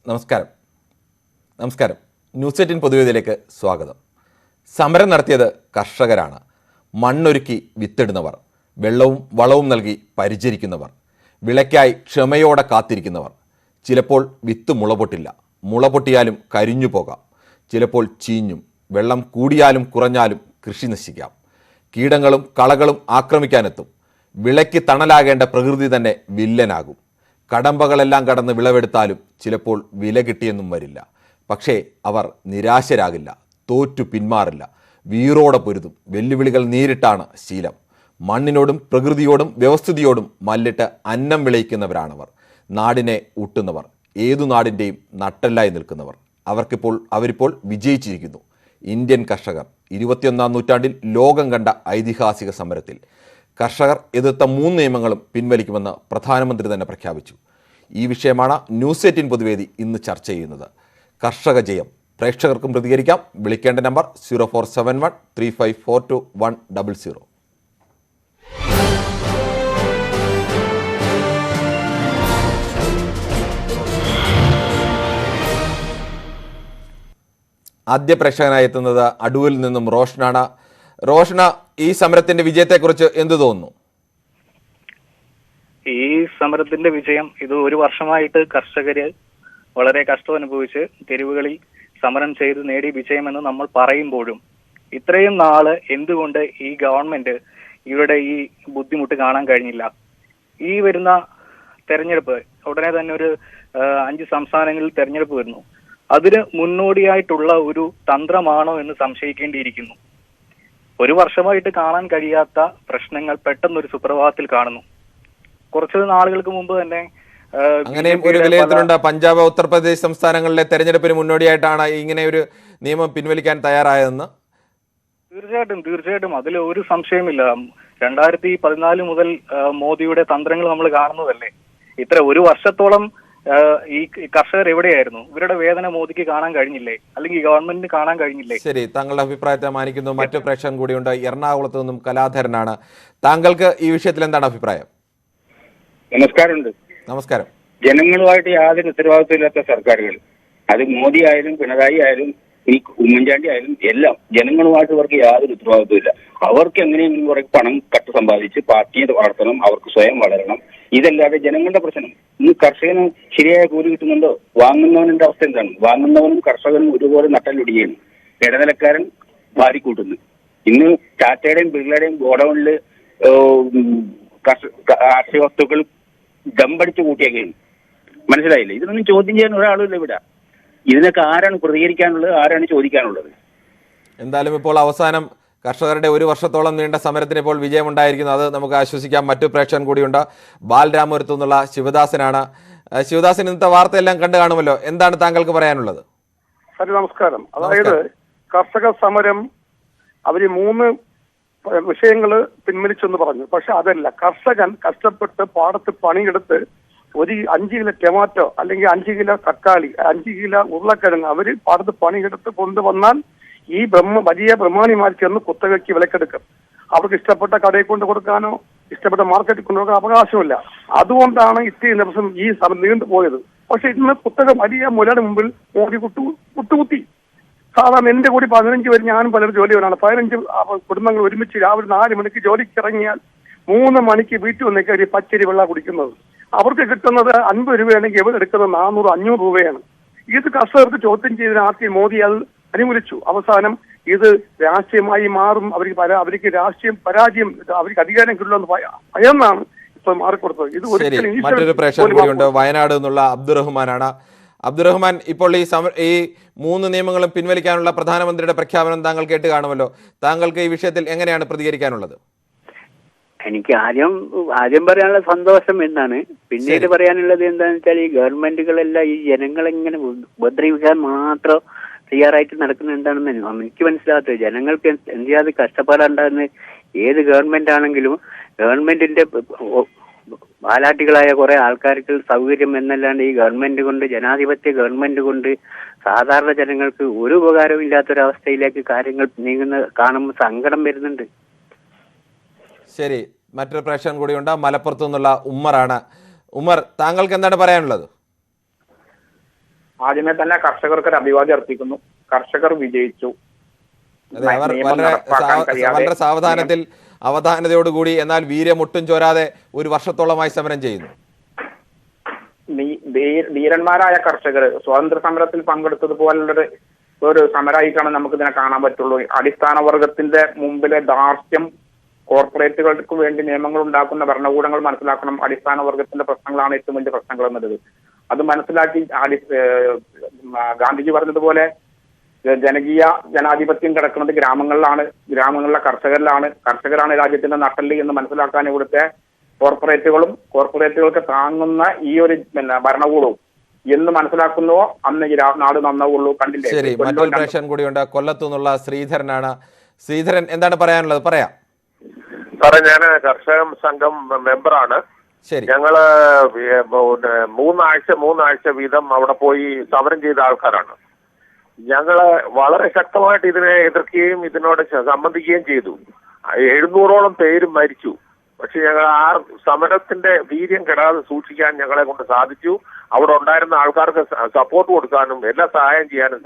നമസ്കാരം. ന്യൂസ് 18 പൊതുവേദിയിലേക്ക് സ്വാഗതം. സമരം നടത്തിയത് കർഷകരാണ്. മണ്ണൊരുക്കി വിത്തിടുന്നവർ, വെള്ളവും വളവും നൽകി പരിചരിക്കുന്നവർ, വിളയ്ക്കായി ക്ഷമയോടെ കാത്തിരിക്കുന്നവർ. ചിലപ്പോൾ വിത്ത് മുളപൊട്ടില്ല, മുളപൊട്ടിയാലും കരിഞ്ഞു പോകാം. ചിലപ്പോൾ ചീഞ്ഞും. വെള്ളം കൂടിയാലും കുറഞ്ഞാലും കൃഷി നശിക്കാം. കീടങ്ങളും കളകളും ആക്രമിക്കാനെത്തും. വിളയ്ക്ക് തണലാകേണ്ട പ്രകൃതി തന്നെ വില്ലനാകും. കടമ്പകളെല്ലാം കടന്ന് വിളവെടുത്താലും ചിലപ്പോൾ വില കിട്ടിയെന്നും വരില്ല. പക്ഷേ അവർ നിരാശരാകില്ല, തോറ്റു പിന്മാറില്ല, വീറോടെ പൊരുതും. വെല്ലുവിളികൾ നേരിട്ടാണ് ശീലം. മണ്ണിനോടും പ്രകൃതിയോടും വ്യവസ്ഥിതിയോടും മല്ലിട്ട് അന്നം വിളയിക്കുന്നവരാണവർ. നാടിനെ ഊട്ടുന്നവർ, ഏതു നാടിൻ്റെയും നട്ടെല്ലായി നിൽക്കുന്നവർ. അവരിപ്പോൾ വിജയിച്ചിരിക്കുന്നു. ഇന്ത്യൻ കർഷകർ 21ാം നൂറ്റാണ്ടിൽ ലോകം കണ്ട ഐതിഹാസിക സമരത്തിൽ കർഷകർ എതിർത്ത 3 നിയമങ്ങളും പിൻവലിക്കുമെന്ന് പ്രധാനമന്ത്രി തന്നെ പ്രഖ്യാപിച്ചു. ഈ വിഷയമാണ് ന്യൂസ് 18 പൊതുവേദി ഇന്ന് ചർച്ച ചെയ്യുന്നത്. കർഷക ജയം. പ്രേക്ഷകർക്കും പ്രതികരിക്കാം. വിളിക്കേണ്ട നമ്പർ 04713542 ആദ്യ പ്രേക്ഷകനായി എത്തുന്നത് അടൂരിൽ നിന്നും റോഷനാണ്. റോഷന, ഈ സമരത്തിന്റെ വിജയത്തെക്കുറിച്ച് എന്ത് തോന്നുന്നു? ഈ സമരത്തിന്റെ വിജയം, ഇത് ഒരു വർഷമായിട്ട് കർഷകര് വളരെ കഷ്ടം അനുഭവിച്ച് തെരുവുകളിൽ സമരം ചെയ്ത് നേടിയ വിജയമെന്ന് നമ്മൾ പറയുമ്പോഴും ഇത്രയും നാള് എന്തുകൊണ്ട് ഈ ഗവൺമെന്റ് ഇവരുടെ ഈ ബുദ്ധിമുട്ട് കാണാൻ കഴിഞ്ഞില്ല? ഈ വരുന്ന തെരഞ്ഞെടുപ്പ്, ഉടനെ തന്നെ ഒരു 5 സംസ്ഥാനങ്ങളിൽ തെരഞ്ഞെടുപ്പ് വരുന്നു. അതിന് മുന്നോടിയായിട്ടുള്ള ഒരു തന്ത്രമാണോ എന്ന് സംശയിക്കേണ്ടിയിരിക്കുന്നു. ഒരു വർഷമായിട്ട് കാണാൻ കഴിയാത്ത പ്രശ്നങ്ങൾ പെട്ടെന്നൊരു സുപ്രഭാതത്തിൽ കാണുന്നു. കുറച്ച് നാളുകൾക്ക് മുമ്പ് തന്നെ അങ്ങനെയും ഒരു വിലയിരുത്തലുണ്ട്. പഞ്ചാബ്, ഉത്തർപ്രദേശ് സംസ്ഥാനങ്ങളിലെ തെരഞ്ഞെടുപ്പിന് മുന്നോടിയായിട്ടാണ് ഇങ്ങനെ ഒരു നിയമം പിൻവലിക്കാൻ തയ്യാറായതെന്ന്. തീർച്ചയായിട്ടും അതിൽ ഒരു സംശയമില്ല. 2014 മുതൽ മോദിയുടെ തന്ത്രങ്ങൾ നമ്മൾ കാണുന്നതല്ലേ. ഇത്ര ഒരു വർഷത്തോളം ഈ കർഷകർ എവിടെയായിരുന്നു? ഇവരുടെ വേദന മോദിക്ക് കാണാൻ കഴിഞ്ഞില്ലേ? അല്ലെങ്കിൽ ഗവൺമെന്റിന് കാണാൻ കഴിഞ്ഞില്ലേ? ശരി, താങ്കളുടെ അഭിപ്രായത്തെ മാനിക്കുന്നു. മറ്റു പ്രേക്ഷകൻ കൂടിയുണ്ട്. എറണാകുളത്ത് നിന്നും കലാധരനാണ്. താങ്കൾക്ക് ഈ വിഷയത്തിൽ എന്താണ് അഭിപ്രായം? നമസ്കാരം. ജനങ്ങളുമായിട്ട് യാതൊരു ഉത്തരവാദിത്വമില്ലാത്ത സർക്കാരുകൾ, അത് മോദി ആയാലും പിണറായി ആയാലും ഈ ഉമ്മൻചാണ്ടി ആയാലും എല്ലാം ജനങ്ങളുമായിട്ട് ഇവർക്ക് യാതൊരു ഉത്തരവാദിത്വമില്ല. അവർക്ക് എങ്ങനെയെങ്കിലും കുറെ പണം കട്ട് സമ്പാദിച്ച് പാർട്ടിയെ വളർത്തണം, അവർക്ക് സ്വയം വളരണം. ഇതല്ലാതെ ജനങ്ങളുടെ പ്രശ്നം. ഇന്ന് കർഷകന് ശരിയായ കൂലി കിട്ടുന്നുണ്ടോ? വാങ്ങുന്നവന്റെ അവസ്ഥ എന്താണ്? വാങ്ങുന്നവനും കർഷകനും ഒരുപോലെ നട്ടലൊടിയാണ്. ഇടനിലക്കാരൻ വാരിക്കൂട്ടുന്നു. ഇന്ന് ടാറ്റയുടെയും ബിർളയുടെയും ഗോഡൌണില് കാർഷിക വസ്തുക്കൾ ദമ്പടിച്ച് കൂട്ടിയൊക്കെയാണ്. മനസ്സിലായില്ലേ? ഇതിനൊന്നും ചോദ്യം ചെയ്യാൻ ഒരാളുമില്ല ഇവിടെ. ഇതിനൊക്കെ ആരാണ് പ്രതികരിക്കാനുള്ളത്? ആരാണ് ചോദിക്കാനുള്ളത്? എന്തായാലും ഇപ്പോൾ അവസാനം കർഷകരുടെ ഒരു വർഷത്തോളം നീണ്ട സമരത്തിന് ഇപ്പോൾ വിജയമുണ്ടായിരിക്കുന്നു. അത് നമുക്ക് ആശ്വസിക്കാം. മറ്റു പ്രേക്ഷകൻ കൂടിയുണ്ട്. ബാലരാമപുരത്തു നിന്നുള്ള ശിവദാസനാണ്. ശിവദാസൻ, ഇന്നത്തെ വാർത്തയെല്ലാം കണ്ടു കാണുമല്ലോ. എന്താണ് താങ്കൾക്ക് പറയാനുള്ളത്? നമസ്കാരം. അതായത് കർഷക സമരം അവര് 3 വിഷയങ്ങള് പിൻവലിച്ചെന്ന് പറഞ്ഞു. പക്ഷെ അതല്ല, കർഷകൻ കഷ്ടപ്പെട്ട് പാടത്ത് പണിയെടുത്ത് ഒരു 5 കിലോ ടൊമാറ്റോ അല്ലെങ്കിൽ 5 കിലോ തക്കാളി, 5 കിലോ ഉരുളക്കിഴങ്ങ് അവര് പാടത്ത് പണിയെടുത്ത് കൊണ്ടുവന്നാൽ ഈ വലിയ ബ്രഹ്മാണിമാർ ചെന്ന് കുത്തകയ്ക്ക് വിലക്കെടുക്കും. അവർക്ക് ഇഷ്ടപ്പെട്ട കടയിൽ കൊണ്ട് കൊടുക്കാനോ ഇഷ്ടപ്പെട്ട മാർക്കറ്റിൽ കൊണ്ടുപോകാൻ അവകാശമില്ല. അതുകൊണ്ടാണ് ഇത്രയും ദിവസം ഈ സമരം നീണ്ടുപോയത്. പക്ഷെ ഇന്ന് കുത്തക വലിയ മുലയുടെ മുമ്പിൽ മോദി കുത്തുകുത്തി. സാധാരണ എന്റെ കൂടി 15 പേര്, ഞാനും പലരും ജോലിയാണ്. 15 കുടുംബങ്ങൾ ഒരുമിച്ച് രാവിലെ 4 മണിക്ക് ജോലിക്ക് ഇറങ്ങിയാൽ 3 മണിക്ക് വീട്ടിൽ വന്നേക്ക് ഒരു പച്ചരി വെള്ളം കുടിക്കുന്നത്. അവർക്ക് കിട്ടുന്നത് 50 രൂപയാണെങ്കിൽ ഇവിടെ എടുക്കുന്നത് 400-500 രൂപയാണ്. ഇത് കർഷകർക്ക് ചോദ്യം ചെയ്തതിന് ആദ്യം മോദി അത് അനുകൂലിച്ചു. അവസാനം ഇത് രാഷ്ട്രീയമായി മാറും, അവർക്ക് രാഷ്ട്രീയം പരാജയം, അവർക്ക് അധികാരം കിട്ടില്ലെന്ന് ഭയന്നാണ് ഇപ്പൊ മാറിക്കൊടുത്തത്. ഇത് മറ്റൊരു പ്രേക്ഷകൻ കൂടിയുണ്ട്. വയനാട് നിന്നുള്ള അബ്ദുറഹ്മാനാണ്. അബ്ദുറഹ്മാൻ, ഇപ്പോൾ ഈ 3 നിയമങ്ങളും പിൻവലിക്കാനുള്ള പ്രധാനമന്ത്രിയുടെ പ്രഖ്യാപനം താങ്കൾ കേട്ട് കാണുമല്ലോ. താങ്കൾക്ക് ഈ വിഷയത്തിൽ എങ്ങനെയാണ് പ്രതികരിക്കാനുള്ളത്? എനിക്ക് ആദ്യം പറയാനുള്ള സന്തോഷം എന്നാണ്. പിന്നീട് പറയാനുള്ളത് എന്താണെന്ന് വെച്ചാൽ, ഈ ഗവൺമെന്റുകളെല്ലാം ഈ ജനങ്ങളെങ്ങനെ ഉപദ്രവിക്കാൻ മാത്രം തയ്യാറായിട്ട് നടക്കുന്നത് എന്താണെന്ന് എനിക്ക് മനസ്സിലാകത്തത്. ജനങ്ങൾക്ക് എന്ത് കഷ്ടപ്പാടുണ്ടാകുന്നത് ഏത് ഗവൺമെന്റ് ആണെങ്കിലും ഗവൺമെന്റിന്റെ വാലാട്ടികളായ കുറെ ആൾക്കാർക്ക് സൗകര്യം എന്നല്ലാണ്ട് ഈ ഗവൺമെന്റ് കൊണ്ട്, ജനാധിപത്യ ഗവൺമെന്റ് കൊണ്ട് സാധാരണ ജനങ്ങൾക്ക് ഒരു ഉപകാരവും ഇല്ലാത്തൊരവസ്ഥയിലേക്ക് കാര്യങ്ങൾ നീങ്ങുന്ന കാണുമ്പോൾ സങ്കടം വരുന്നുണ്ട്. ശരി, മറ്റൊരു പ്രേക്ഷകൻ കൂടിയുണ്ട്. മലപ്പുറത്തു നിന്നുള്ള ഉമ്മറാണ്. ഉമ്മർ, താങ്കൾക്ക് എന്താണ് പറയാനുള്ളത്? ആദ്യമേ തന്നെ കർഷകർക്ക് ഒരു അഭിവാദ്യം അർപ്പിക്കുന്നു. കർഷകർ വിജയിച്ചു. അതെ, അവർ നിയമം വളരെ നടപ്പാക്കാൻ കഴിയാതെ വളരെ സാവധാനത്തിൽ അവധാനതയോടുകൂടി എന്നാൽ വീര്യമൊട്ടും ചോരാതെ ഒരു വർഷത്തോളമായി സമരം ചെയ്യുന്നു. ധീരന്മാരായ കർഷകർ സ്വാതന്ത്ര്യ സമരത്തിൽ പങ്കെടുത്തതുപോലുള്ളൊരു ഒരു സമരമായിട്ടാണ് നമുക്ക് ഇതിനെ കാണാൻ പറ്റുള്ളൂ. അടിസ്ഥാന വർഗത്തിന്റെ മുമ്പിലെ ധാർഷ്ട്യം, കോർപ്പറേറ്റുകൾക്ക് വേണ്ടി നിയമങ്ങൾ ഉണ്ടാക്കുന്ന ഭരണകൂടങ്ങൾ മനസ്സിലാക്കണം. അടിസ്ഥാന വർഗത്തിന്റെ പ്രശ്നങ്ങളാണ് ഏറ്റവും വലിയ പ്രശ്നങ്ങൾ എന്നുള്ളത്. അത് മനസ്സിലാക്കി ഗാന്ധിജി പറഞ്ഞതുപോലെ ജനാധിപത്യം കിടക്കുന്നത് ഗ്രാമങ്ങളിലാണ്, ഗ്രാമങ്ങളിലെ കർഷകരാണ് രാജ്യത്തിന്റെ നട്ടെല്ല് എന്ന് മനസ്സിലാക്കാൻ ഇവിടുത്തെ കോർപ്പറേറ്റുകൾക്ക് താങ്ങുന്ന ഈ ഒരു ഭരണകൂടവും എന്ന് മനസ്സിലാക്കുന്നുവോ അന്ന് ഈ നാട് നന്നാവുള്ളൂ. കണ്ടില്ലേ? ശരി, മറ്റൊരു പ്രേക്ഷകൻ കൂടിയുണ്ട്. കൊല്ലത്തു നിന്നുള്ള ശ്രീധരനാണ്. ശ്രീധരൻ, എന്താണ് പറയാനുള്ളത്? പറയാം സാറേ. ഞാൻ കർഷക സംഘം മെമ്പറാണ്. ശരി, ഞങ്ങള് മൂന്നാഴ്ച വീതം അവിടെ പോയി സമരം ചെയ്ത ആൾക്കാരാണ്. ഞങ്ങള് വളരെ ശക്തമായിട്ട് ഇതിനെ എതിർക്കുകയും ഇതിനോട് സംബന്ധിക്കുകയും ചെയ്തു. 700ഓളം പേര് മരിച്ചു. പക്ഷെ ഞങ്ങൾ ആ സമരത്തിന്റെ വീര്യം കെടാതെ സൂക്ഷിക്കാൻ ഞങ്ങളെ കൊണ്ട് സാധിച്ചു. അവിടെ ഉണ്ടായിരുന്ന ആൾക്കാർക്ക് സപ്പോർട്ട് കൊടുക്കാനും എല്ലാ സഹായം ചെയ്യാനും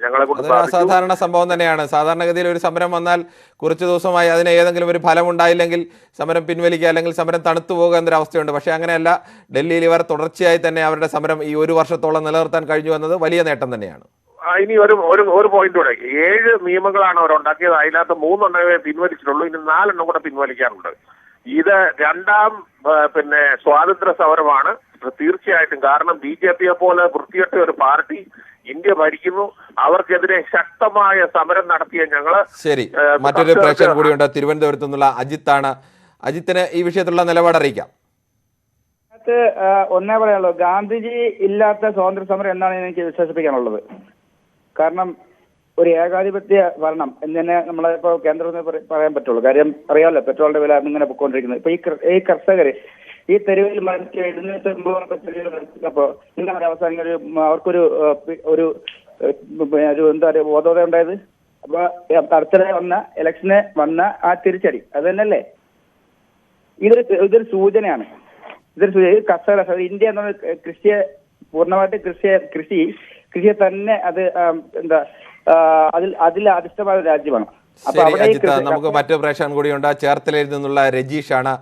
ഞങ്ങളെ കൊണ്ട് സാധിച്ചു. സാധാരണ സംഭവം തന്നെയാണ്. സാധാരണഗതിയിൽ ഒരു സമരം വന്നാൽ കുറച്ച് ദിവസമായി അതിന് ഏതെങ്കിലും ഒരു ഫലം ഉണ്ടായില്ലെങ്കിൽ സമരം പിൻവലിക്കുക, അല്ലെങ്കിൽ സമരം തണുത്തു പോകുക എന്നൊരവസ്ഥയുണ്ട്. പക്ഷേ അങ്ങനെയല്ല. ഡൽഹിയിൽ ഇവർ തുടർച്ചയായി തന്നെ അവരുടെ സമരം ഈ ഒരു വർഷത്തോളം നിലനിർത്താൻ കഴിഞ്ഞു എന്നത് വലിയ നേട്ടം തന്നെയാണ്. ഇനി ഒരു പോയിന്റ് കൂടെ. 7 നിയമങ്ങളാണ് അവരുണ്ടാക്കിയത്. അതിനകത്ത് 3 എണ്ണമേ പിൻവലിച്ചിട്ടുള്ളൂ. ഇനി 4 എണ്ണം കൂടെ പിൻവലിക്കാനുണ്ട്. ഇത് രണ്ടാം സ്വാതന്ത്ര്യ സമരമാണ് തീർച്ചയായിട്ടും. കാരണം BJPയെ പോലെ വൃത്തികെട്ട ഒരു പാർട്ടി ഇന്ത്യ ഭരിക്കുന്നു. അവർക്കെതിരെ ശക്തമായ സമരം നടത്തിയ ഞങ്ങള്. ശരി, മറ്റൊരു പ്രേക്ഷകൻ കൂടിയുണ്ട്. തിരുവനന്തപുരത്തു നിന്നുള്ള അജിത്താണ്. അജിത്തിന് ഈ വിഷയത്തിലുള്ള നിലപാട് അറിയിക്കാം. ഒന്നേ പറയാനുള്ളൂ, ഗാന്ധിജി ഇല്ലാത്ത സ്വാതന്ത്ര്യ സമരം എന്നാണ് എനിക്ക് വിശ്വസിപ്പിക്കാനുള്ളത്. കാരണം ഒരു ഏകാധിപത്യ ഭരണം എന്ന് തന്നെ നമ്മളെ ഇപ്പോൾ കേന്ദ്രത്തിൽ പറയാൻ പറ്റുള്ളൂ. കാര്യം അറിയാമല്ലോ, പെട്രോളിന്റെ വില ഇങ്ങനെ പൊയ്ക്കൊണ്ടിരിക്കുന്നത്. ഇപ്പൊ ഈ കർഷകര് ഈ തെരുവിൽ മരിച്ച് 709 അപ്പോ എന്താണ് അവസാനം അവർക്കൊരു ഒരു എന്താ പറയുക ബോധോദയം ഉണ്ടായത്. അപ്പൊ അടുത്തിടെ വന്ന ഇലക്ഷന് വന്ന ആ തിരിച്ചടി അത് തന്നെയല്ലേ. ഇതൊരു സൂചനയാണ്. കർഷക ഇന്ത്യ എന്ന കൃഷിയെ പൂർണ്ണമായിട്ട് കൃഷിയെ തന്നെ അത് എന്താ അതിൽ അധിഷ്ഠമായ ഒരു രാജ്യമാണ്. അപ്പൊ നമുക്ക് മറ്റൊരു പ്രേക്ഷകൻ കൂടിയുണ്ട്. ചേർത്തലയിൽ നിന്നുള്ള രജീഷാണ്.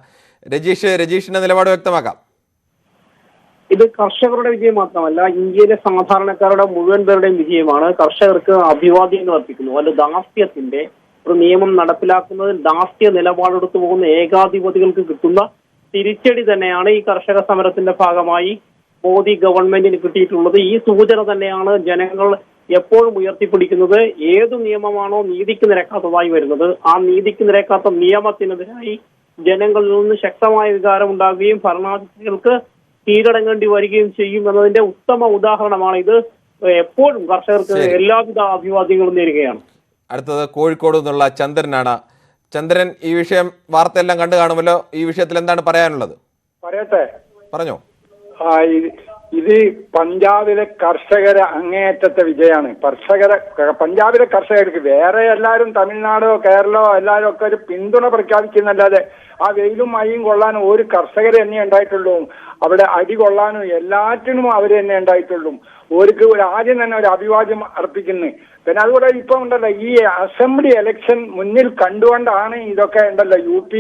രജീഷിന്റെ നിലപാട് വ്യക്തമാക്കാം. ഇത് കർഷകരുടെ വിജയം മാത്രമല്ല, ഇന്ത്യയിലെ സാധാരണക്കാരുടെ മുഴുവൻ പേരുടെയും വിജയമാണ്. കർഷകർക്ക് അഭിവാദ്യങ്ങൾ അർപ്പിക്കുന്നു. അല്ല, ദാസ്യത്തിന്റെ ഒരു നിയമം നടപ്പിലാക്കുന്നതിൽ ദാസ്യ നിലപാടെടുത്തു പോകുന്ന ഏകാധിപതികൾക്ക് കിട്ടുന്ന തിരിച്ചടി തന്നെയാണ് ഈ കർഷക സമരത്തിന്റെ ഭാഗമായി മോദി ഗവൺമെന്റിന് കിട്ടിയിട്ടുള്ളത്. ഈ സൂചന തന്നെയാണ് ജനങ്ങൾ എപ്പോഴും ഉയർത്തിപ്പിടിക്കുന്നത്. ഏതു നിയമമാണോ നീതിക്ക് നിരക്കാത്തതായി വരുന്നത്, ആ നീതിക്ക് നിരക്കാത്ത നിയമത്തിനെതിരായി ജനങ്ങളിൽ നിന്ന് ശക്തമായ വികാരം ഉണ്ടാകുകയും ഭരണാധികാരികൾക്ക് കീഴടങ്ങേണ്ടി വരികയും ചെയ്യും എന്നതിന്റെ ഉത്തമ ഉദാഹരണമാണ് ഇത്. എപ്പോഴും കർഷകർക്ക് എല്ലാവിധ അഭിവാദ്യങ്ങളും നേരുകയാണ്. അടുത്തത് കോഴിക്കോട് നിന്നുള്ള ചന്ദ്രനാണ്. ചന്ദ്രൻ, ഈ വിഷയം വാർത്തയെല്ലാം കണ്ടു കാണുമല്ലോ. ഈ വിഷയത്തിൽ എന്താണ് പറയാനുള്ളത്? പറയട്ടെ, പറഞ്ഞോ. ഇത് പഞ്ചാബിലെ കർഷകരെ അങ്ങേയറ്റത്തെ വിജയമാണ്. പഞ്ചാബിലെ കർഷകർക്ക് വേറെ എല്ലാവരും തമിഴ്നാടോ കേരളോ എല്ലാവരും ഒക്കെ ഒരു പിന്തുണ പ്രഖ്യാപിക്കുന്നല്ലാതെ ആ വെയിലും മഴയും കൊള്ളാനും ഒരു കർഷകർ തന്നെ ഉണ്ടായിട്ടുള്ളൂ. അവിടെ അടി കൊള്ളാനും എല്ലാറ്റിനും അവർ തന്നെ ഉണ്ടായിട്ടുള്ളൂ. ഓർക്ക് ആദ്യം തന്നെ ഒരു അഭിവാദ്യം അർപ്പിക്കുന്നു. പിന്നെ അതുകൂടെ ഇപ്പൊ ഉണ്ടല്ലോ, ഈ അസംബ്ലി ഇലക്ഷൻ മുന്നിൽ കണ്ടുകൊണ്ടാണ് ഇതൊക്കെ ഉണ്ടല്ലോ, UP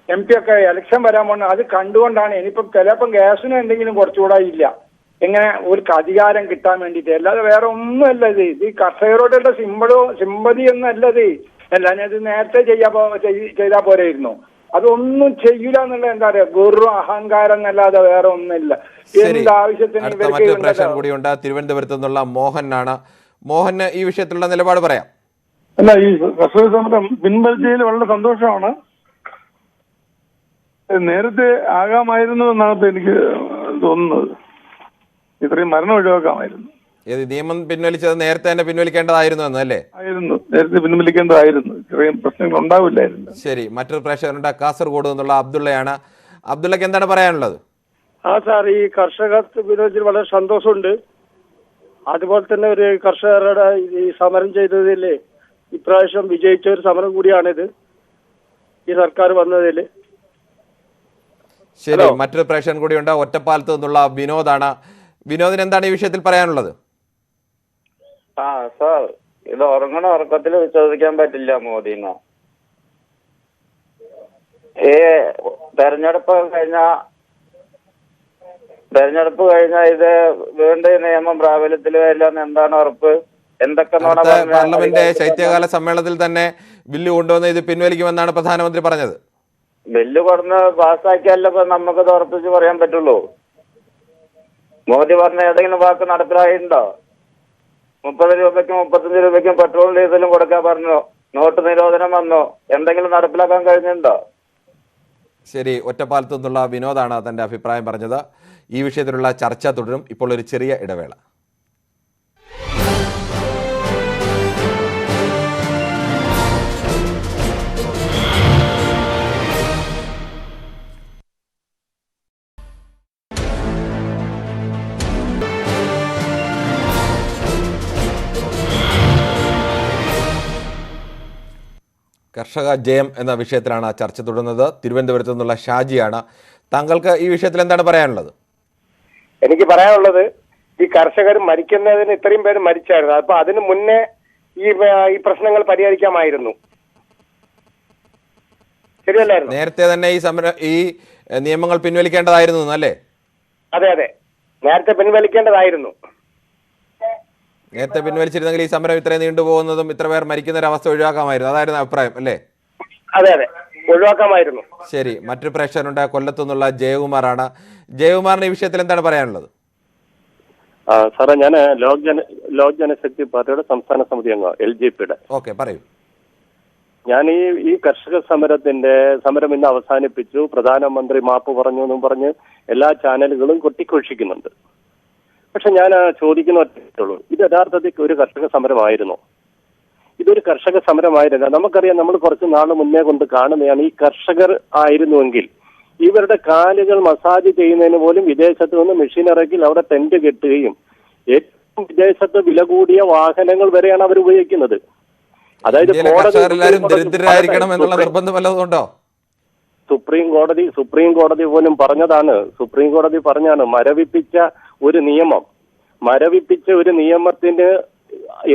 MP ഒക്കെ ഇലക്ഷൻ വരാൻ പോകുന്നത്. അത് കണ്ടുകൊണ്ടാണ്. ഇനിയിപ്പം ചിലപ്പം ഗ്യാസിനും എന്തെങ്കിലും കുറച്ചുകൂടെ ഇല്ല, എങ്ങനെ ഒരു അധികാരം കിട്ടാൻ വേണ്ടിയിട്ട്. അല്ലാതെ വേറെ ഒന്നുമല്ല ഇത് കർഷകരോടുള്ള സിമ്പതി ഒന്നും അല്ലത്. അല്ല, ഇത് നേരത്തെ ചെയ്താൽ പോരായിരുന്നു. അതൊന്നും ചെയ്യൂല എന്നുള്ള എന്താ പറയാ, വെറും അഹങ്കാരം എന്നല്ലാതെ വേറെ ഒന്നുമില്ല. എന്താവശ്യത്തിന് കൂടിയുണ്ട്. തിരുവനന്തപുരത്ത് നിന്നുള്ള മോഹനാണ്. മോഹന് ഈ വിഷയത്തിലുള്ള നിലപാട് പറയാം. അല്ല, ഈ കർഷക സമരം പിൻവലിച്ചതിൽ വളരെ സന്തോഷമാണ്. നേരത്തെ ആകാമായിരുന്നു എന്നാണ് എനിക്ക് തോന്നുന്നത്. ഇത്രയും മരണം ഒഴിവാക്കാമായിരുന്നു. നിയമം പിൻവലിച്ചത് നേരത്തെ തന്നെ പിൻവലിക്കേണ്ടതായിരുന്നു എന്നല്ലേ? നേരത്തെ പിൻവലിക്കേണ്ടതായിരുന്നു. ഇത്രയും പ്രശ്നങ്ങൾ ഉണ്ടാവില്ലായിരുന്നു. ശരി, മറ്റൊരു പ്രേക്ഷകരുണ്ട്. കാസർഗോഡ് നിന്നുള്ള അബ്ദുള്ളയാണ്. അബ്ദുള്ളക്ക് എന്താണ് പറയാനുള്ളത്? സാർ, ഈ കർഷക വിരോധത്തിൽ വളരെ സന്തോഷമുണ്ട്. അതുപോലെ തന്നെ ഒരു കർഷകരുടെ ഈ സമരം ചെയ്തതിൽ ഇപ്രാവശ്യം വിജയിച്ച ഒരു സമരം കൂടിയാണിത്, ഈ സർക്കാർ വന്നതിൽ. ശരി, മറ്റൊരു പ്രേക്ഷകൻ കൂടിയുണ്ട്. ഒറ്റപ്പാലത്ത് നിന്നുള്ള വിനോദാണ്. വിനോദിന് എന്താണ് ഈ വിഷയത്തിൽ പറയാനുള്ളത്? ആ സാർ, ഇത് ഉറങ്ങണ ഉറക്കത്തിൽ വിശ്വസിക്കാൻ പറ്റില്ല മോദിന്ന്. ഈ തെരഞ്ഞെടുപ്പ് കഴിഞ്ഞ ഇത് വീണ്ടും നിയമം പ്രാബല്യത്തിൽ വരില്ലെന്ന് എന്താണ് ഉറപ്പ്? എന്തൊക്കെ പാർലമെന്റ് ശൈത്യകാല സമ്മേളനത്തിൽ തന്നെ ബില്ല് കൊണ്ടുവന്ന് ഇത് പിൻവലിക്കുമെന്നാണ് പ്രധാനമന്ത്രി പറഞ്ഞത്. ബില്ല് കൊടുന്ന് പാസ്സാക്കിയാലേ ഇപ്പൊ നമുക്കത് ഉറപ്പിച്ച് പറയാൻ പറ്റുള്ളൂ. മോദി പറഞ്ഞ ഏതെങ്കിലും വാക്ക് നടപ്പിലായിട്ടുണ്ടോ? 30 രൂപയ്ക്കും 35 രൂപയ്ക്കും പെട്രോൾ ഡീസലും കൊടുക്കാൻ പറഞ്ഞു. നോട്ട് നിരോധനം വന്നു. എന്തെങ്കിലും നടപ്പിലാക്കാൻ കഴിഞ്ഞിട്ടുണ്ടോ? ശരി, ഒറ്റപ്പാലത്തു നിന്നുള്ള വിനോദാണ് തന്റെ അഭിപ്രായം പറഞ്ഞത്. ഈ വിഷയത്തിലുള്ള ചർച്ച തുടരും. ഇപ്പോൾ ഒരു ചെറിയ ഇടവേള. കർഷക ജയം എന്ന വിഷയത്തിലാണ് ചർച്ച തുടരുന്നത്. തിരുവനന്തപുരത്തു നിന്നുള്ള ഷാജിയാണ്. താങ്കൾക്ക് ഈ വിഷയത്തിൽ എന്താണ് പറയാനുള്ളത്? എനിക്ക് പറയാനുള്ളത്, ഈ കർഷകർ മരിക്കുന്നതിന് ഇത്രയും പേര് മരിച്ചായിരുന്നു. അപ്പൊ അതിന് മുന്നേ ഈ പ്രശ്നങ്ങൾ പരിഹരിക്കാമായിരുന്നു. ശരിയല്ലായിരുന്നു? നേരത്തെ തന്നെ ഈ നിയമങ്ങൾ പിൻവലിക്കേണ്ടതായിരുന്നു അല്ലേ? അതെ അതെ, നേരത്തെ പിൻവലിക്കേണ്ടതായിരുന്നു. നേരത്തെ പിൻവലിച്ചിരുന്നെങ്കിൽ ഈ സമരം ഇത്രയും നീണ്ടുപോകുന്നതും ഇത്ര പേർ മരിക്കുന്ന ഒരു അവസ്ഥ ഒഴിവാക്കാമായിരുന്നു. അതായിരുന്നു അഭിപ്രായം അല്ലേ? അതെ അതെ, ഒഴിവാക്കാമായിരുന്നു. ശരി, മറ്റൊരു പ്രേക്ഷകനുണ്ട്. കൊല്ലത്തു നിന്നുള്ള ജയകുമാറാണ്. ജയകുമാറിന് ഈ വിഷയത്തിൽ എന്താണ് പറയാനുള്ളത്? സാറേ, ഞാൻ ലോക് ജനശക്തി പാർട്ടിയുടെ സംസ്ഥാന സമിതി അംഗം, LJPയുടെ. ഓക്കെ, പറയൂ. ഞാൻ ഈ കർഷക സമരം ഇന്ന് അവസാനിപ്പിച്ചു, പ്രധാനമന്ത്രി മാപ്പ് പറഞ്ഞു എന്നും പറഞ്ഞ് എല്ലാ ചാനലുകളും കൊട്ടിഘോഷിക്കുന്നുണ്ട്. പക്ഷെ ഞാൻ ചോദിക്കുന്ന ഒറ്റയുള്ളൂ, ഇത് യഥാർത്ഥത്തിൽ ഒരു കർഷക സമരമായിരുന്നോ? ഇതൊരു കർഷക സമരമായിരുന്നില്ല. നമുക്കറിയാം, നമ്മൾ കുറച്ച് നാൾ മുന്നേ കൊണ്ട് കാണുന്നതാണ്, ഈ കർഷകർ ആയിരുന്നുവെങ്കിൽ ഇവരുടെ കാലുകൾ മസാജ് ചെയ്യുന്നതിന് പോലും വിദേശത്ത് നിന്ന് മെഷീൻ ഇറക്കി അവിടെ ടെന്റ് കെട്ടുകയും ഏറ്റവും വിദേശത്ത് വില കൂടിയ വാഹനങ്ങൾ വരെയാണ് അവർ ഉപയോഗിക്കുന്നത്. അതായത് ദരിദ്രരായിരിക്കണം എന്നുള്ള നിർബന്ധം വല്ലതുകൊണ്ടോ? സുപ്രീം കോടതി പോലും പറഞ്ഞതാണ്. സുപ്രീം കോടതി പറഞ്ഞാണ്, മരവിപ്പിച്ച ഒരു നിയമത്തിന്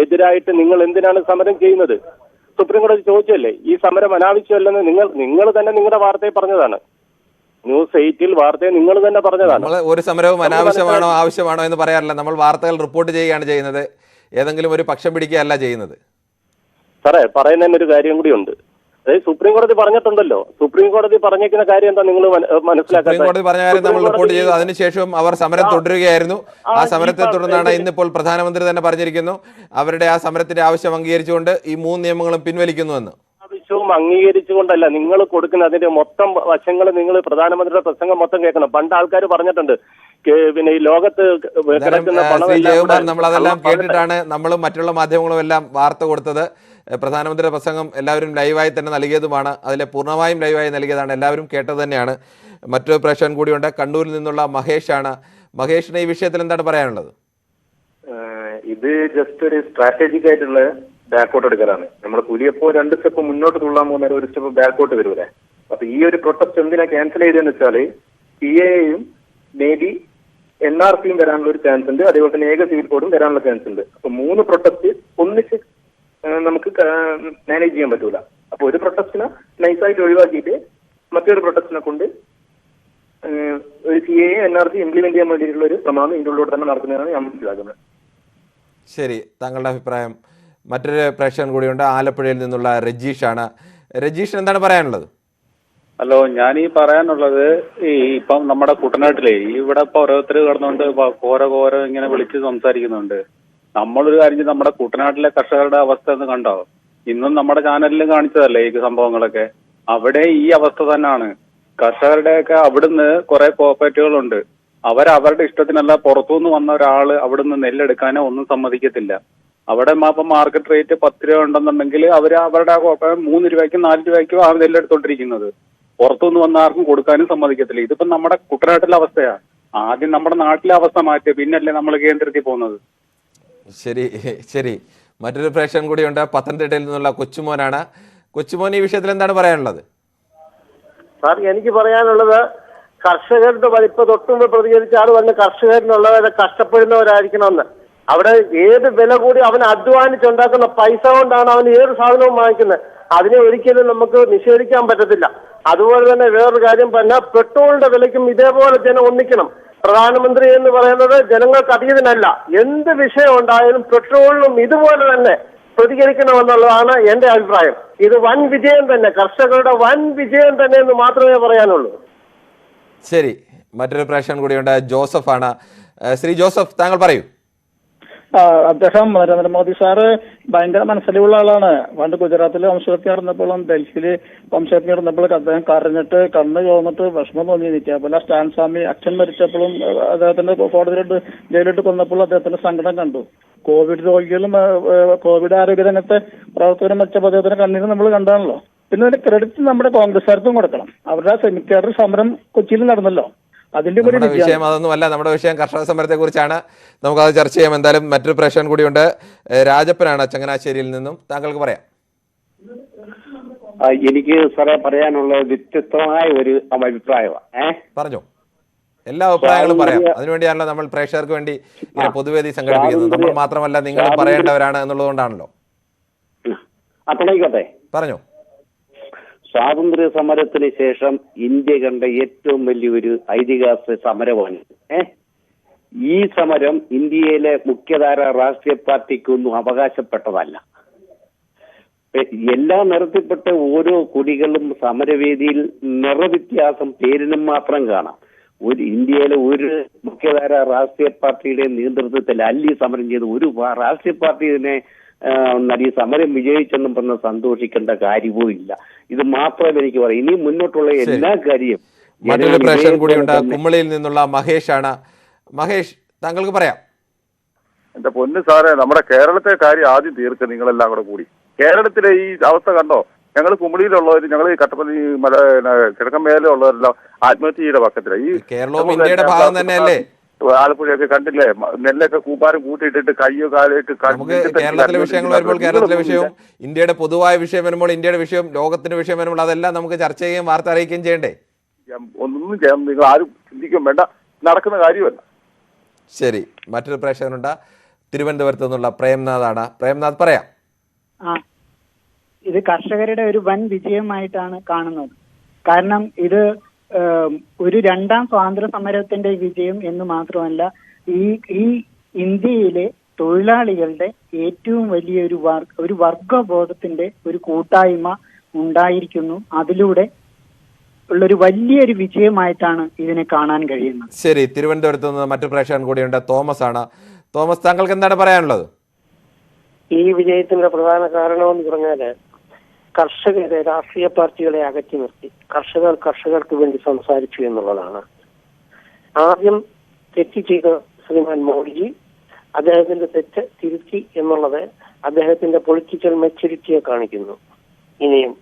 എതിരായിട്ട് നിങ്ങൾ എന്തിനാണ് സമരം ചെയ്യുന്നത്? സുപ്രീം കോടതി ചോദിച്ചല്ലേ, ഈ സമരം അനാവശ്യമല്ലെന്ന് നിങ്ങൾ തന്നെ നിങ്ങളുടെ വാർത്തയിൽ പറഞ്ഞതാണ്. News 8 വാർത്തയെ നിങ്ങൾ തന്നെ പറഞ്ഞതാണ്. ഒരു സമരവും അനാവശ്യമാണോ ആവശ്യമാണോ എന്ന് പറയാറില്ല. നമ്മൾ വാർത്തകൾ റിപ്പോർട്ട് ചെയ്യുകയാണ് ചെയ്യുന്നത്, ഏതെങ്കിലും ഒരു പക്ഷം പിടിക്കുകയല്ല ചെയ്യുന്നത്. സാറേ, പറയുന്നതിന് ഒരു കാര്യം കൂടിയുണ്ട്. അതായത് സുപ്രീം കോടതി പറഞ്ഞിട്ടുണ്ടല്ലോ, സുപ്രീം കോടതി പറഞ്ഞിരിക്കുന്ന കാര്യം എന്താ നിങ്ങൾ മനസ്സിലാക്കുക? സുപ്രീം കോടതി പറഞ്ഞ കാര്യം നമ്മൾ റിപ്പോർട്ട് ചെയ്തു. അതിനുശേഷം അവർ സമരം തുടരുകയായിരുന്നു. ആ സമരത്തെ തുടർന്നാണ് ഇന്നിപ്പോൾ പ്രധാനമന്ത്രി തന്നെ പറഞ്ഞിരിക്കുന്നു, അവരുടെ ആ സമരത്തിന്റെ ആവശ്യം അംഗീകരിച്ചുകൊണ്ട് ഈ 3 നിയമങ്ങളും പിൻവലിക്കുന്നുവെന്ന്. ആവശ്യവും അംഗീകരിച്ചുകൊണ്ടല്ല നിങ്ങൾ കൊടുക്കുന്ന അതിന്റെ മൊത്തം വശങ്ങൾ, നിങ്ങൾ പ്രധാനമന്ത്രിയുടെ പ്രസംഗം മൊത്തം കേൾക്കണം. പണ്ട് ആൾക്കാർ പറഞ്ഞിട്ടുണ്ട്, പിന്നെ ഈ ലോകത്ത് കിടക്കുന്ന പണം, നമ്മൾ അതെല്ലാം കേട്ടിട്ടാണ് നമ്മളും മറ്റുള്ള മാധ്യമങ്ങളും എല്ലാം വാർത്ത കൊടുത്തത്. പ്രധാനമന്ത്രിയുടെ പ്രസംഗം എല്ലാവരും ലൈവായി തന്നെ നൽകിയതുമാണ്. അതിലെ പൂർണ്ണമായും ലൈവായി നൽകിയതാണ്, എല്ലാവരും കേട്ടത് തന്നെയാണ്. മറ്റൊരു പ്രേക്ഷകൻ കൂടിയുണ്ട്, കണ്ണൂരിൽ നിന്നുള്ള മഹേഷാണ്. മഹേഷിന് ഈ വിഷയത്തിൽ എന്താണ് പറയാനുള്ളത്? ഇത് ജസ്റ്റ് ഒരു സ്ട്രാറ്റജിക് ആയിട്ടുള്ള ബാക്കോട്ട് എടുക്കലാണ്. നമ്മുടെ പുലിയപ്പോ 2 സ്റ്റെപ്പ് മുന്നോട്ട് തുള്ളാൻ പോകുന്ന ഒരു സ്റ്റെപ്പ് ബാക്കോട്ട് വരൂലേ. അപ്പൊ ഈ ഒരു പ്രൊട്ടസ്റ്റ് എന്തിനാ ക്യാൻസൽ ചെയ്തതെന്ന് വെച്ചാല്, CAAയും മേ ബി NRCയും വരാനുള്ള ഒരു ചാൻസ് ഉണ്ട്, അതേപോലെ തന്നെ ഏക സിവിൽ കോഡും വരാനുള്ള ചാൻസ് ഉണ്ട്. അപ്പൊ 3 പ്രൊട്ടസ്റ്റ് ഒന്നിച്ച് നമുക്ക് മാനേജ് ചെയ്യാൻ പറ്റൂല. അപ്പൊ ഒരു പ്രൊട്ടസ്റ്റിനെ നൈസായിട്ട് ഒഴിവാക്കിയിട്ട് മറ്റൊരു പ്രൊട്ടസ്റ്റിനെ കൊണ്ട് ഒരു CAA NRC ഇംപ്ലിമെന്റ് ചെയ്യാൻ വേണ്ടിയിട്ടുള്ള ഒരു ശ്രമമാണ് ഇതിൻ്റെ ഉള്ളിലൂടെ തന്നെ നടക്കുന്നതാണ് ഞാൻ മനസ്സിലാക്കുന്നത്. ശരി, താങ്കളുടെ അഭിപ്രായം. മറ്റൊരു പ്രേക്ഷകൻ കൂടിയുണ്ട്, ആലപ്പുഴയിൽ നിന്നുള്ള രജീഷാണ്. രജീഷ്, എന്താണ് പറയാനുള്ളത്? ഹലോ, ഞാൻ പറയാനുള്ളത്, ഇപ്പം നമ്മുടെ കുട്ടനാട്ടിലെ ഇവിടെ ഇപ്പൊ ഓരോരുത്തർ കിടന്നുകൊണ്ട് കോര ഇങ്ങനെ വിളിച്ച് സംസാരിക്കുന്നുണ്ട്. നമ്മളൊരു കാര്യം, നമ്മുടെ കുട്ടനാട്ടിലെ കർഷകരുടെ അവസ്ഥ ഒന്ന് കണ്ടോ? ഇന്നും നമ്മുടെ ചാനലിൽ കാണിച്ചതല്ലേ ഈ സംഭവങ്ങളൊക്കെ. അവിടെ ഈ അവസ്ഥ തന്നെയാണ്. കർഷകരുടെയൊക്കെ അവിടുന്ന് കുറെ കോപ്പറേറ്റീവുകളുണ്ട്, അവരുടെ ഇഷ്ടത്തിനല്ല പുറത്തുനിന്ന് വന്ന ഒരാള് അവിടുന്ന് നെല്ലെടുക്കാനോ ഒന്നും സമ്മതിക്കത്തില്ല. അവിടെ ഇപ്പം മാർക്കറ്റ് റേറ്റ് 10 രൂപ ഉണ്ടെന്നുണ്ടെങ്കിൽ അവരുടെ 3 രൂപയ്ക്കും 4 രൂപയ്ക്കും ആ നെല്ലെടുത്തോണ്ടിരിക്കുന്നത്. പുറത്തുനിന്ന് വന്ന ആർക്കും കൊടുക്കാനും സമ്മതിക്കത്തില്ല. ഇതിപ്പം നമ്മുടെ കുട്ടനാട്ടിലെ അവസ്ഥയാ. ആദ്യം നമ്മുടെ നാട്ടിലെ അവസ്ഥ മാറ്റുക, പിന്നല്ലേ നമ്മൾ കേന്ദ്രത്തിൽ പോകുന്നത്. ശരി. മറ്റൊരു പ്രേക്ഷകൻ കൂടിയുണ്ട്, പത്തനംതിട്ടയിൽ നിന്നുള്ള കൊച്ചുമോനാണ്. കൊച്ചുമോൻ, ഈ വിഷയത്തിൽ എന്താണ് പറയാനുള്ളത്? സാർ, എനിക്ക് പറയാനുള്ളത്, കർഷകരുടെ വലിപ്പ തൊട്ടുമുമ്പ് പ്രതികരിച്ച ആൾ പറഞ്ഞ് കർഷകരിനുള്ളവരെ കഷ്ടപ്പെടുന്നവരായിരിക്കണമെന്ന്. അവിടെ ഏത് വില കൂടി അവൻ അധ്വാനിച്ചുണ്ടാക്കുന്ന പൈസ കൊണ്ടാണ് അവൻ ഏത് സാധനവും വാങ്ങിക്കുന്നത്. അതിനെ ഒരിക്കലും നമുക്ക് നിഷേധിക്കാൻ പറ്റത്തില്ല. അതുപോലെ തന്നെ വേറൊരു കാര്യം പറഞ്ഞാൽ പെട്രോളിന്റെ വിലയ്ക്കും ഇതേപോലെ ജനം ഒന്നിക്കണം. പ്രധാനമന്ത്രി എന്ന് പറയുന്നത് ജനങ്ങൾക്ക് അതീതനല്ല. എന്ത് വിഷയം ഉണ്ടായാലും പെട്രോളിനും ഇതുപോലെ തന്നെ പ്രതികരിക്കണമെന്നുള്ളതാണ് എന്റെ അഭിപ്രായം. ഇത് വൻ വിജയം തന്നെ, കർഷകരുടെ വൻ വിജയം തന്നെ എന്ന് മാത്രമേ പറയാനുള്ളൂ. ശരി, മറ്റൊരു പ്രേക്ഷകൻ കൂടിയുണ്ട്, ജോസഫാണ്. ശ്രീ ജോസഫ്, താങ്കൾ പറയൂ. അദ്ദേഹം നരേന്ദ്രമോദി സാറ് ഭയങ്കര മനസ്സിലുള്ള ആളാണ്. പണ്ട് ഗുജറാത്തിൽ വംശഹത്യ നടന്നപ്പോഴും ഡൽഹിയിൽ വംശഹത്യ നടന്നപ്പോഴൊക്കെ അദ്ദേഹം കരഞ്ഞിട്ട് കണ്ണ് ചോന്നിട്ട് വിഷമം തോന്നി നിൽക്കുക. അതുപോലെ സ്റ്റാൻ സ്വാമി അച്ഛൻ മരിച്ചപ്പോഴും അദ്ദേഹത്തിന്റെ കോടതിയിലിട്ട് ജയിലിട്ട് കൊന്നപ്പോഴും അദ്ദേഹത്തിന്റെ സങ്കടം കണ്ടു. കോവിഡ് രോഗികളും കോവിഡ് ആരോഗ്യ രംഗത്തെ പ്രവർത്തകരും മരിച്ചപ്പോൾ അദ്ദേഹത്തിന്റെ കണ്ണീര് നമ്മൾ കണ്ടാണല്ലോ. പിന്നെ അതിന്റെ ക്രെഡിറ്റ് നമ്മുടെ കോൺഗ്രസ്സുകാർക്കും കൊടുക്കണം. അവരുടെ സെമിക്കാരുടെ സമരം കൊച്ചിയിൽ നടന്നല്ലോ. അതിന്റെ വിഷയം അതൊന്നുമല്ല. നമ്മുടെ വിഷയം കർഷക സമരത്തെ കുറിച്ചാണ്. നമുക്കത് ചർച്ച ചെയ്യാം. എന്തായാലും മറ്റൊരു പ്രേക്ഷകൻ കൂടിയുണ്ട്, രാജപ്പനാണ് ചങ്ങനാശ്ശേരിയിൽ നിന്നും. താങ്കൾക്ക് പറയാം. എനിക്ക് സാറേ പറയാനുള്ള വ്യത്യസ്തമായ ഒരു അഭിപ്രായമാണ്. പറഞ്ഞോ, എല്ലാ അഭിപ്രായങ്ങളും പറയാം. അതിനുവേണ്ടിയാണല്ലോ നമ്മൾ പ്രേക്ഷകർക്ക് വേണ്ടി ഇങ്ങനെ പൊതുവേദി സംഘടിപ്പിക്കുന്നത്. നമ്മൾ മാത്രമല്ല, നിങ്ങൾ പറയേണ്ടവരാണ് എന്നുള്ളതുകൊണ്ടാണല്ലോ. തുടങ്ങിക്കോട്ടെ, പറഞ്ഞോ. സ്വാതന്ത്ര്യ സമരത്തിന് ശേഷം ഇന്ത്യ കണ്ട ഏറ്റവും വലിയൊരു ഐതിഹാസിക സമരമാണ്. ഈ സമരം ഇന്ത്യയിലെ മുഖ്യധാര രാഷ്ട്രീയ പാർട്ടിക്കൊന്നും അവകാശപ്പെട്ടതല്ല. എല്ലാ നിറത്തിൽപ്പെട്ട ഓരോ കൊടികളും സമരവേദിയിൽ നിറവ്യത്യാസം പേരിനും മാത്രം കാണാം. ഇന്ത്യയിലെ ഒരു മുഖ്യധാര രാഷ്ട്രീയ പാർട്ടിയുടെ നേതൃത്വത്തിൽ അല്ലി സമരം ചെയ്ത് ഒരു രാഷ്ട്രീയ പാർട്ടി ഇതിനെ ഈ സമരം വിജയിച്ചെന്നും പറഞ്ഞ് സന്തോഷിക്കേണ്ട കാര്യവും ഇല്ല. ഇത് മാത്രമേ എനിക്ക് പറയാം. ഇനി മുന്നോട്ടുള്ള എല്ലാ കാര്യവും. മറ്റൊരു പ്രശ്നം കൂടിയുണ്ട്, കുമ്മളിയിൽ നിന്നുള്ള മഹേഷ് ആണ്. മഹേഷ്, താങ്കൾക്ക് പറയാം. എന്റെ പൊന്ന് സാറേ, നമ്മുടെ കേരളത്തെ കാര്യം ആദ്യം തീർക്കുക നിങ്ങളെല്ലാം കൂടെ കൂടി. കേരളത്തിലെ ഈ അവസ്ഥ കണ്ടോ? ഞങ്ങൾ കുമ്മളിയിലുള്ളവർ, ഞങ്ങൾ ഈ കട്ടപ്പന കിഴക്കൻ മേലുള്ളവരെല്ലാം ആത്മഹത്യയുടെ പക്കത്തില്ല. ഈ കേരളവും ഇന്ത്യയുടെ ഭാഗം തന്നെയല്ലേ? ആലപ്പുഴയൊക്കെ കണ്ടില്ലേ, നെല്ലൊക്കെ കൂപ്പാരം കൂട്ടിയിട്ടിട്ട് കയ്യോ കാലായിട്ട്. കേരളത്തിലെ വിഷയങ്ങൾ വരുമ്പോൾ കേരളത്തിലെ വിഷയവും ഇന്ത്യയുടെ പൊതുവായ വിഷയം വരുമ്പോൾ ഇന്ത്യയുടെ വിഷയം, ലോകത്തിന്റെ വിഷയം വരുമ്പോൾ അതെല്ലാം നമുക്ക് ചർച്ച ചെയ്യുകയും വാർത്ത അറിയിക്കുകയും ചെയ്യണ്ടേ? ഒന്നും ചെയ്യാം, നിങ്ങൾ ആരും ചിന്തിക്കും വേണ്ട, നടക്കുന്ന കാര്യമല്ല. ശരി, മറ്റൊരു പ്രേക്ഷകനുണ്ട്, തിരുവനന്തപുരത്ത് നിന്നുള്ള പ്രേംനാഥാണ്. പ്രേംനാഥ്, പറയാം. ഇത് കർഷകരുടെ ഒരു വൻ വിജയമായിട്ടാണ് കാണുന്നത്. കാരണം ഇത് ഒരു രണ്ടാം സ്വാതന്ത്ര്യ സമരത്തിന്റെ വിജയം എന്ന് മാത്രമല്ല, ഈ ഇന്ത്യയിലെ തൊഴിലാളികളുടെ ഏറ്റവും വലിയ ഒരു വർഗബോധത്തിന്റെ ഒരു കൂട്ടായ്മ ഉണ്ടായിരിക്കുന്നു. അതിലൂടെ ഉള്ളൊരു വലിയൊരു വിജയമായിട്ടാണ് ഇതിനെ കാണാൻ കഴിയുന്നത്. ശരി, തിരുവനന്തപുരത്ത് നിന്ന് മറ്റു പ്രേക്ഷകൻ കൂടിയുണ്ട്, തോമസ് ആണ്. തോമസ്, താങ്കൾക്ക് എന്താണ് പറയാനുള്ളത്? ഈ വിജയത്തിന്റെ പ്രധാന കാരണമെന്ന് പറഞ്ഞാല് കർഷകരെ രാഷ്ട്രീയ പാർട്ടികളെ അകറ്റി നിർത്തി കർഷകർക്ക് വേണ്ടി സംസാരിച്ചു എന്നുള്ളതാണ്. ആദ്യം തെറ്റ് ചെയ്ത ശ്രീമാൻ മോഡിജി അദ്ദേഹത്തിന്റെ തെറ്റ് തിരുത്തി എന്നുള്ളത് അദ്ദേഹത്തിന്റെ പൊളിറ്റിക്കൽ മെച്യൂരിറ്റിയെ കാണിക്കുന്നു. ഇനിയും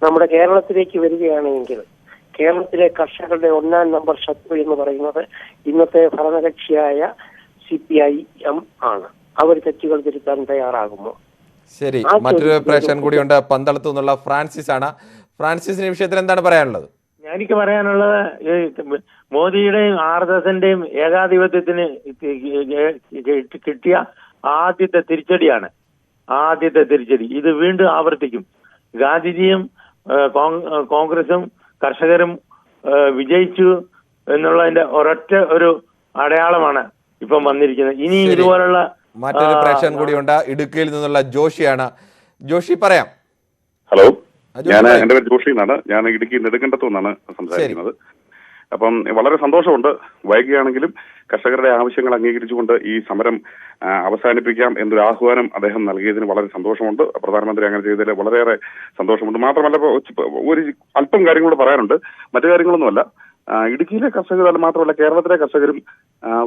നമ്മുടെ കേരളത്തിലേക്ക് വരികയാണെങ്കിൽ കേരളത്തിലെ കർഷകരുടെ ഒന്നാം നമ്പർ ശത്രു എന്ന് പറയുന്നത് ഇന്നത്തെ ഭരണകക്ഷിയായ CPIM ആണ്. അവർ തെറ്റുകൾ തിരുത്താൻ തയ്യാറാകുമോ? ശരി, മറ്റൊരു പ്രേക്ഷകൻ കൂടിയുണ്ട്, പന്തളത്തു നിന്നുള്ള ഫ്രാൻസിസ് ആണ്. ഫ്രാൻസിസിന്റെ വിഷയത്തിൽ എന്താണ് പറയാനുള്ളത്? എനിക്ക് പറയാനുള്ളത് മോദിയുടെയും RSSന്റെയും ഏകാധിപത്യത്തിന് കിട്ടിയ ആദ്യത്തെ തിരിച്ചടിയാണ്. ഇത് വീണ്ടും ആവർത്തിക്കും. ഗാന്ധിജിയും കോൺഗ്രസും കർഷകരും വിജയിച്ചു എന്നുള്ളതിന്റെ ഒരൊറ്റ ഒരു അടയാളമാണ് ഇപ്പം വന്നിരിക്കുന്നത്. ഇനി ഇതുപോലുള്ള മറ്റൊരു പ്രേക്ഷകൻ കൂടിയുണ്ട്, ഇടുക്കിയിൽ നിന്നുള്ള ജോഷിയാണ്. ജോഷി, പറയാം. ഹലോ, എന്റെ പേര് ജോഷി എന്നാണ്. ഞാൻ ഇടുക്കി നെടുങ്കണ്ടത്തു നിന്നാണ് സംസാരിക്കുന്നത്. അപ്പം വളരെ സന്തോഷമുണ്ട്. വൈകിയാണെങ്കിലും കർഷകരുടെ ആവശ്യങ്ങൾ അംഗീകരിച്ചുകൊണ്ട് ഈ സമരം അവസാനിപ്പിക്കാം എന്നൊരു ആഹ്വാനം അദ്ദേഹം നൽകിയതിന് വളരെ സന്തോഷമുണ്ട്. പ്രധാനമന്ത്രി അങ്ങനെ ചെയ്തതിൽ വളരെയേറെ സന്തോഷമുണ്ട്. മാത്രമല്ല, ഒരു അല്പം കാര്യങ്ങളോട് പറയാനുണ്ട്. മറ്റു കാര്യങ്ങളൊന്നുമല്ല. ഇടുക്കിയിലെ കർഷകർ മാത്രമല്ല, കേരളത്തിലെ കർഷകരും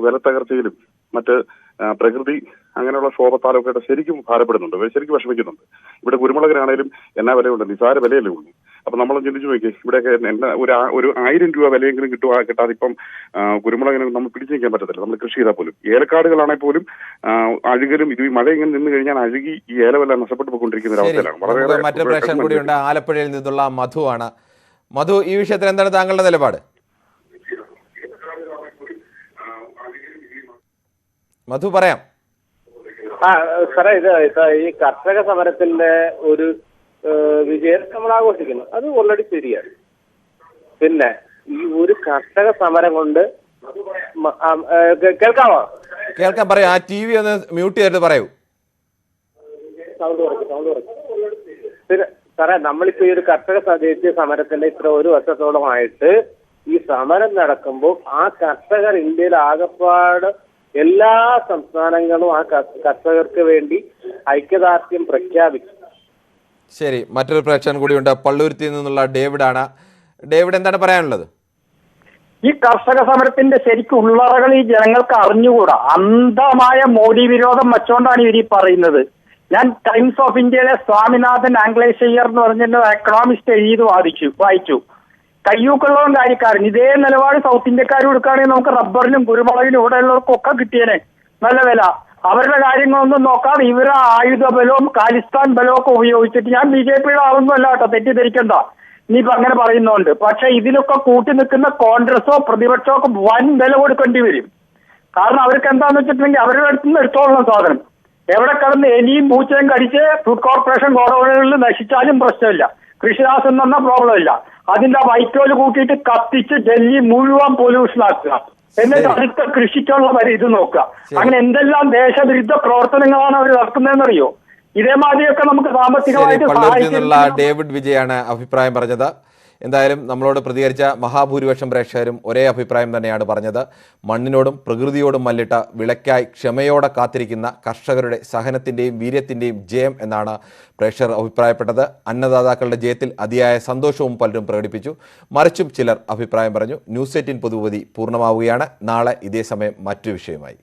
വിലത്തകർച്ചയിലും മറ്റ് പ്രകൃതി അങ്ങനെയുള്ള ക്ഷോഭത്താലൊക്കെ ശരിക്കും ഭാരപ്പെടുന്നുണ്ട്, ശരിക്കും വിഷമിക്കുന്നുണ്ട്. ഇവിടെ കുരുമുളകിനാണേലും എന്നാ വിലയുണ്ട്, നിസാര വിലയല്ലേ ഉള്ളൂ. അപ്പൊ നമ്മൾ ചിന്തിച്ചു നോക്കി, ഇവിടെയൊക്കെ ഒരു 1000 രൂപ വിലയെങ്കിലും കിട്ടാതെ ഇപ്പം കുരുമുളകിന് നമ്മൾ പിടിച്ചു നിൽക്കാൻ പറ്റത്തില്ല. നമ്മൾ കൃഷി ചെയ്താൽ പോലും ഏലക്കാടുകളാണെങ്കിൽ പോലും അഴുകലും ഇത് മഴ ഇങ്ങനെ നിന്ന് കഴിഞ്ഞാൽ അഴുകി ഈ ഏലമെല്ലാം നഷ്ടപ്പെട്ടു പോയിക്കൊണ്ടിരിക്കുന്ന ഒരു അവസ്ഥയിലാണ്. വളരെ മറ്റൊരു പ്രശ്നം കൂടിയുണ്ട്, ആലപ്പുഴയിൽ നിന്നുള്ള മധു ആണ്. മധു, ഈ വിഷയത്തിൽ എന്താണ് താങ്കളുടെ നിലപാട്? മധു, പറയാം. സാറേ ഇത് ഈ കർഷക സമരത്തിന്റെ ഒരു വിജയം നമ്മൾ ആഘോഷിക്കുന്നു, അത് ഓൾറെഡി ശരിയാണ്. പിന്നെ ഈ ഒരു കർഷക സമരം കൊണ്ട് കേൾക്കാമോ? കേൾക്കാൻ പറയൂ. ആ TV ഒന്ന് മ്യൂട്ട് ചെയ്തിട്ട് പറയൂ. സൗണ്ട് കുറയ്ക്കും. പിന്നെ സാറേ, നമ്മളിപ്പോ ഈ ഒരു കർഷക ദേശീയ സമരത്തിന്റെ ഇത്ര ഒരു വർഷത്തോളമായിട്ട് ഈ സമരം നടക്കുമ്പോൾ ആ കർഷകർ ഇന്ത്യയിൽ ആകപ്പാട് എല്ലാ സംസ്ഥാനങ്ങളും ആ കർഷകർക്ക് വേണ്ടി ഐക്യദാർഢ്യം പ്രഖ്യാപിച്ചു. ശരി, മറ്റൊരു പ്രേക്ഷകൻ കൂടിയുണ്ട്. പള്ളുരുത്തിയിൽ നിന്നുള്ള ഡേവിഡാണ്. ഡേവിഡ്, എന്താണ് പറയാനുള്ളത്? ഈ കർഷക സമരത്തിന്റെ ശരിക്കും ഉള്ളറകൾ ഈ ജനങ്ങൾക്ക് അറിഞ്ഞുകൂടാ. അന്ധമായ മോദി വിരോധം വെച്ചുകൊണ്ടാണ് ഇവർ ഈ പറയുന്നത്. ഞാൻ ടൈംസ് ഓഫ് ഇന്ത്യയിലെ സ്വാമിനാഥൻ ആംഗ്ലേഷയ്യർ എന്ന് പറഞ്ഞ എക്കണോമിസ്റ്റ് എഴുതി വായിച്ചു. കയ്യൂക്കുള്ളവൻ കാര്യക്കാരൻ ഇതേ നിലപാട് സൗത്ത് ഇന്ത്യക്കാർ കൊടുക്കുകയാണെങ്കിൽ നമുക്ക് റബ്ബറിനും കുരുമുളകിനും ഇവിടെയുള്ളവർക്കൊക്കെ കിട്ടിയേനെ നല്ല വില. അവരുടെ കാര്യങ്ങളൊന്നും നോക്കാതെ ഇവരെ ആയുധ ബലവും ഖാലിസ്ഥാൻ ബലവും ഒക്കെ ഉപയോഗിച്ചിട്ട്, ഞാൻ BJPയുടെ ആളൊന്നും അല്ല കേട്ടോ, തെറ്റിദ്ധരിക്കണ്ട ഇനിയിപ്പോ അങ്ങനെ പറയുന്നുണ്ട്. പക്ഷെ ഇതിലൊക്കെ കൂട്ടി നിൽക്കുന്ന കോൺഗ്രസോ പ്രതിപക്ഷമോ ഒക്കെ വൻ വില കൊടുക്കേണ്ടി വരും. കാരണം അവർക്ക് എന്താന്ന് വെച്ചിട്ടുണ്ടെങ്കിൽ അവരുടെ അടുത്ത് നിന്ന് എടുത്തോളണം സാധനം. എവിടെ കിടന്ന് എലിയും പൂച്ചയും കടിച്ച് ഫുഡ് കോർപ്പറേഷൻ ഗോഡൌണുകളിൽ നശിച്ചാലും പ്രശ്നമില്ല, കൃഷിനാശം എന്ന് പറഞ്ഞാൽ പ്രോബ്ലം ഇല്ല. അതിന്റെ വൈക്കോല് കൂട്ടിയിട്ട് കത്തിച്ച് ഡൽഹി മുഴുവൻ പൊല്യൂഷൻ ആക്കുക, എന്നിട്ട് അടുത്ത കൃഷിക്കുള്ള ഇത് നോക്കുക. അങ്ങനെ എന്തെല്ലാം ദേശവിരുദ്ധ പ്രവർത്തനങ്ങളാണ് അവർ നടത്തുന്നതെന്നറിയോ? ഇതേമാതിരിയൊക്കെ നമുക്ക് സാമ്പത്തികമായിട്ട് പള്ളുരുത്തിയിൽ ഡേവിഡ് വിജയാണ് അഭിപ്രായം പറഞ്ഞത്. എന്തായാലും നമ്മളോട് പ്രതികരിച്ച മഹാഭൂരിപക്ഷം പ്രേക്ഷകരും ഒരേ അഭിപ്രായം തന്നെയാണ് പറഞ്ഞത്. മണ്ണിനോടും പ്രകൃതിയോടും മല്ലിട്ട വിളയ്ക്കായി ക്ഷമയോടെ കാത്തിരിക്കുന്ന കർഷകരുടെ സഹനത്തിൻ്റെയും വീര്യത്തിൻ്റെയും ജയം എന്നാണ് പ്രേക്ഷകർ അഭിപ്രായപ്പെട്ടത്. അന്നദാതാക്കളുടെ ജയത്തിൽ അതിയായ സന്തോഷവും പലരും പ്രകടിപ്പിച്ചു. മറിച്ചും ചിലർ അഭിപ്രായം പറഞ്ഞു. ന്യൂസ് 18 പൊതുവതി പൂർണ്ണമാവുകയാണ്. നാളെ ഇതേ സമയം മറ്റു വിഷയമായി.